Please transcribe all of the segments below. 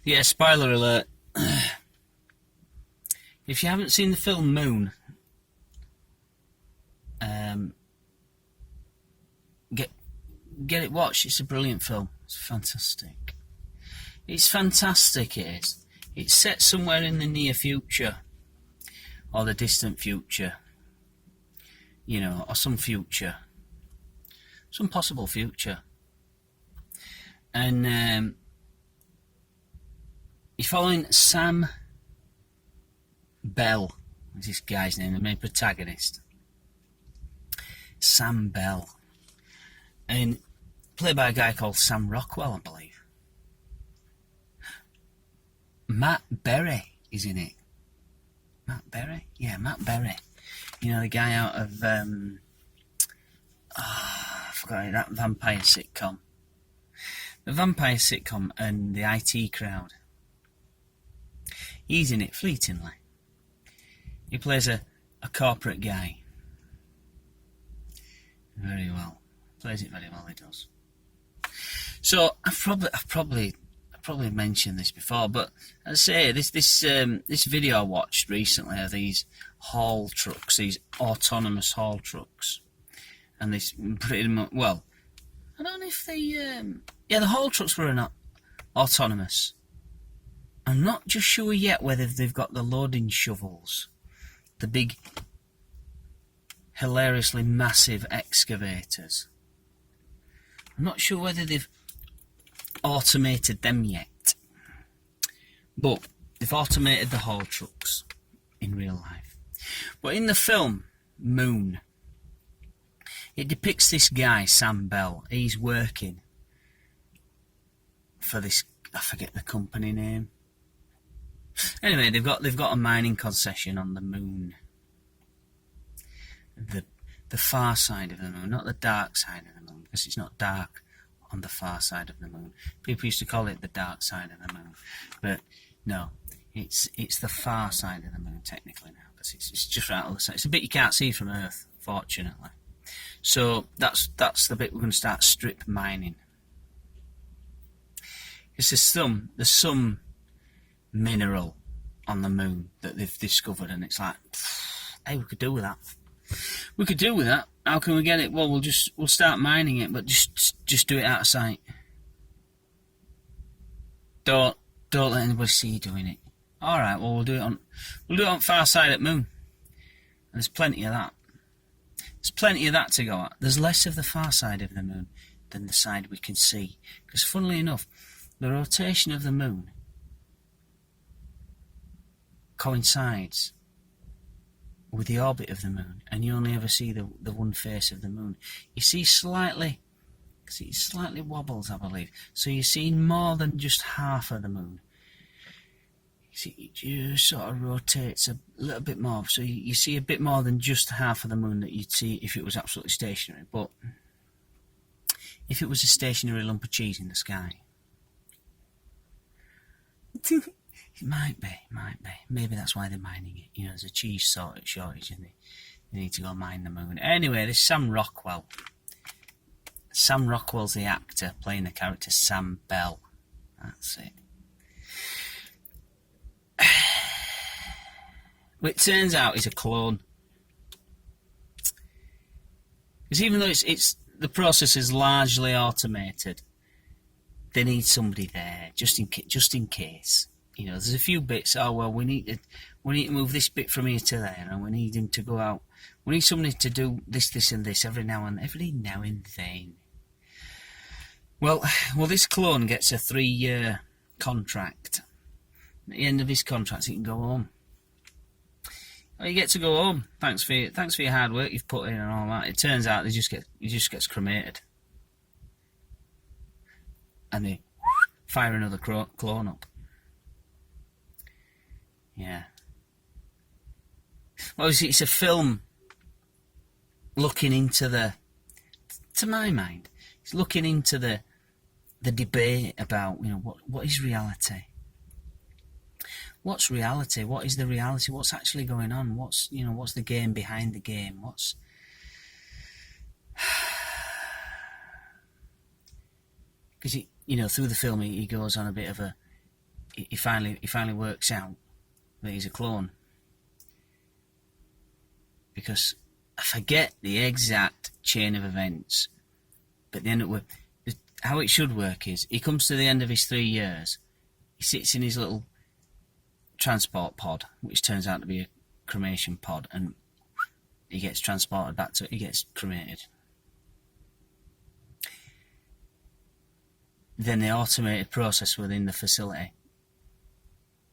Yeah, spoiler alert. If you haven't seen the film Moon, get it watched. It's a brilliant film. It's fantastic. It's fantastic, it is. It's set somewhere in the near future, or the distant future, or some future. Some possible future. And you're following Sam Bell, is this guy's name, the main protagonist. Sam Bell. And played by a guy called Sam Rockwell, I believe. Matt Berry is in it. Matt Berry? Yeah, Matt Berry. The guy out of I forgot that vampire sitcom. The vampire sitcom and the IT Crowd. He's in it fleetingly. He plays a corporate guy. Very well. Plays it very well, he does. So I've probably mentioned this before, but as I say, this video I watched recently of these haul trucks, these autonomous haul trucks, and this pretty much, well, I don't know if the haul trucks were not autonomous. I'm not just sure yet whether they've got the loading shovels, the big, hilariously massive excavators. I'm not sure whether they've automated them yet, but they've automated the haul trucks in real life. But in the film Moon, it depicts this guy, Sam Bell. He's working for this, I forget the company name. Anyway, they've got a mining concession on the moon. The far side of the moon, not the dark side of the moon, because it's not dark on the far side of the moon. People used to call it the dark side of the moon, but no, it's the far side of the moon technically now, because it's just right on the side. It's a bit you can't see from Earth, fortunately. So that's the bit we're going to start strip mining. Because there's some mineral on the moon that they've discovered, and it's like, hey, we could do with that. We could do with that. How can we get it? Well, we'll start mining it, but just do it out of sight. Don't let anybody see you doing it. All right. Well, we'll do it on far side at moon. And there's plenty of that. There's plenty of that to go at. There's less of the far side of the moon than the side we can see, because funnily enough, the rotation of the moon coincides with the orbit of the moon, and you only ever see the one face of the moon. You see slightly wobbles, I believe. So you're seeing more than just half of the moon. You see, it just sort of rotates a little bit more. So you see a bit more than just half of the moon that you'd see if it was absolutely stationary. But if it was a stationary lump of cheese in the sky, it might be. Maybe that's why they're mining it. There's a cheese shortage and they need to go mine the moon. Anyway, this Sam Rockwell. Sam Rockwell's the actor playing the character Sam Bell. That's it. Well, it turns out he's a clone. Because even though it's the process is largely automated, they need somebody there just in case. There's a few bits. Oh well, we need to move this bit from here to there, and we need him to go out. We need somebody to do this, and this every now and then. Well, this clone gets a 3-year contract. At the end of his contract, he can go home. Oh, you get to go home. Thanks for your hard work you've put in and all that. It turns out he just gets cremated, and they fire another clone up. Yeah. Well, it's a film looking into to my mind, it's looking into the debate about, what is reality? What's reality? What is the reality? What's actually going on? What's the game behind the game? Because through the film he goes on a bit of a he finally works out that he's a clone. Because I forget the exact chain of events, but how it should work is he comes to the end of his 3 years, he sits in his little transport pod, which turns out to be a cremation pod, and he gets transported back to, he gets cremated. Then the automated process within the facility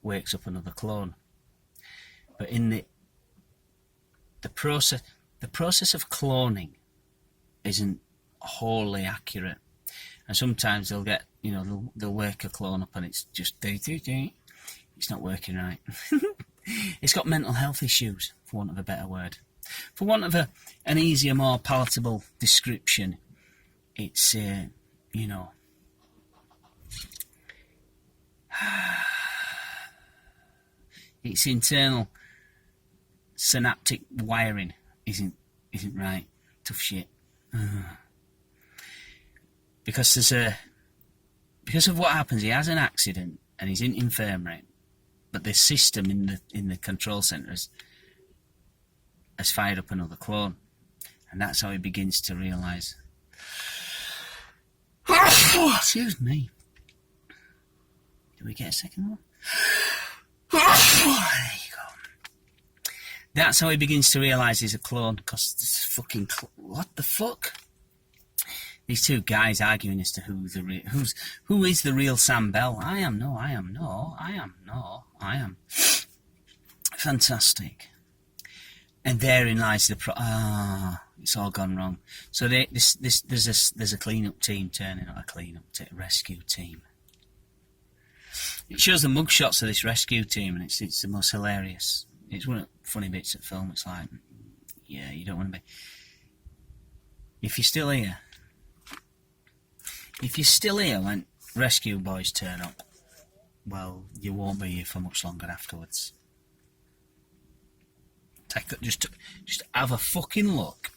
wakes up another clone. But in the process of cloning isn't wholly accurate, and sometimes they'll get, they'll wake a clone up and it's just it's not working right. It's got mental health issues, for want of a better word, for want of an easier, more palatable description. It's its internal synaptic wiring isn't right. Tough shit. Because of what happens, he has an accident and he's in infirmary, but the system in the control centre has fired up another clone, and that's how he begins to realise. Excuse me. Do we get a second one? There you go. That's how he begins to realise he's a clone, because this fucking what the fuck? These two guys arguing as to who is the real Sam Bell. I am. Fantastic. And therein lies it's all gone wrong. So there's a clean-up team turning up, a rescue team. It shows the mugshots of this rescue team, and it's the most hilarious. It's one of the funny bits of film. It's like, yeah, you don't want to be. If you're still here when rescue boys turn up, well, you won't be here for much longer afterwards. Just have a fucking look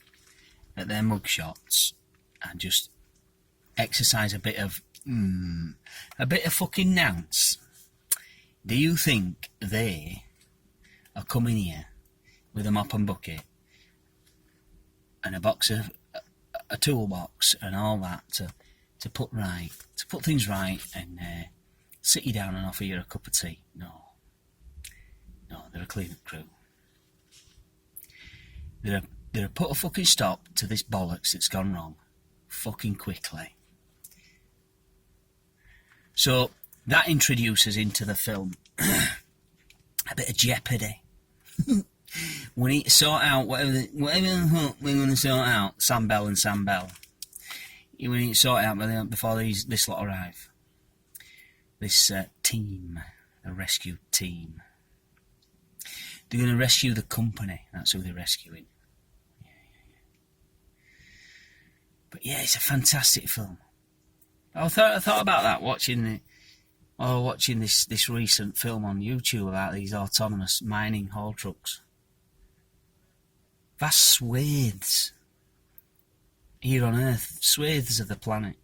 at their mugshots and just exercise a bit of fucking nounce. Do you think they are coming here with a mop and bucket and a toolbox and all that to put things right and sit you down and offer you a cup of tea? No, they're a clean-up crew. They're put a fucking stop to this bollocks that's gone wrong fucking quickly. So that introduces into the film a bit of jeopardy. We need to sort out whatever the fuck we're going to sort out. Sam Bell. We need to sort it out before this lot arrive. This team, the rescue team. They're going to rescue the company. That's who they're rescuing. Yeah. But yeah, it's a fantastic film. I thought about that watching this recent film on YouTube about these autonomous mining haul trucks. Vast swathes here on Earth, swathes of the planet,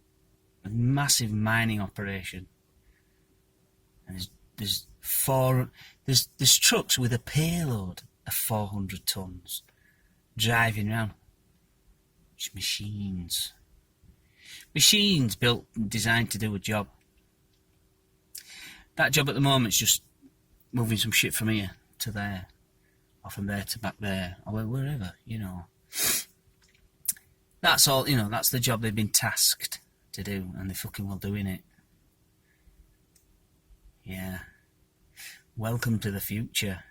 a massive mining operation, and there's trucks with a payload of 400 tons driving around. It's machines built and designed to do a job. That job at the moment is just moving some shit from here to there, or from there to back there, or wherever, That's all, that's the job they've been tasked to do, and they're fucking well doing it. Yeah. Welcome to the future.